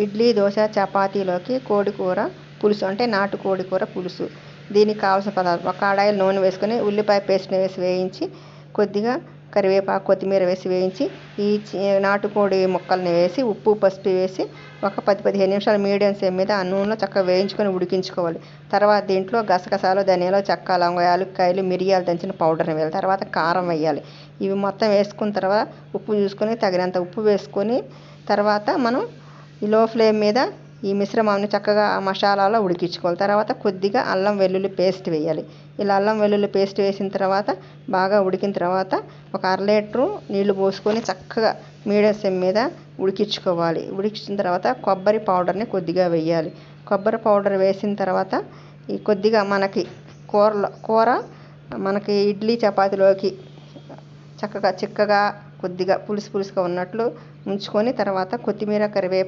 ఇడ్లీ, దోశ, చపాతీలోకి కోడికూర పులుసు అంటే నాటు కోడికూర పులుసు. దీనికి కావాల్సిన పదార్థాలు: ఒక కడాయిలో నూనె వేసుకొని ఉల్లిపాయ పేస్ట్ని వేసి వేయించి, కొద్దిగా కరివేపాకు, కొత్తిమీర వేసి వేయించి, ఈ నాటుకోడి ముక్కల్ని వేసి ఉప్పు, పసుపు వేసి ఒక 10-15 నిమిషాలు మీడియం ఫ్లేమ్ మీద ఆ నూనెలో చక్కగా వేయించుకొని ఉడికించుకోవాలి. తర్వాత దీంట్లో గసగసాలు, ధనియాలు, చెక్క, లవంగ, యాలక్కాయలు, మిరియాలు దంచిన పౌడర్ని వేయాలి. తర్వాత కారం వేయాలి. ఇవి మొత్తం వేసుకున్న తర్వాత ఉప్పు చూసుకొని తగినంత ఉప్పు వేసుకొని, తర్వాత మనం ఈ లో ఫ్లేమ్ మీద ఈ మిశ్రమాన్ని చక్కగా ఆ మసాలాలో ఉడికించుకోవాలి. తర్వాత కొద్దిగా అల్లం వెల్లుల్లి పేస్ట్ వేయాలి. ఇలా అల్లం వెల్లుల్లి పేస్ట్ వేసిన తర్వాత బాగా ఉడికిన తర్వాత ఒక 1/2 లీటరు నీళ్లు పోసుకొని చక్కగా మీడియం ఫ్లేమ్ మీద ఉడికించుకోవాలి. ఉడికించిన తర్వాత కొబ్బరి పౌడర్ని కొద్దిగా వేయాలి. కొబ్బరి పౌడర్ వేసిన తర్వాత ఈ కొద్దిగా మనకి కూర మనకి ఇడ్లీ, చపాతీలోకి చక్కగా చిక్కగా కొద్దిగా పులుసుగా ఉన్నట్లు ఉంచుకొని, తర్వాత కొత్తిమీర, కరివేపాకు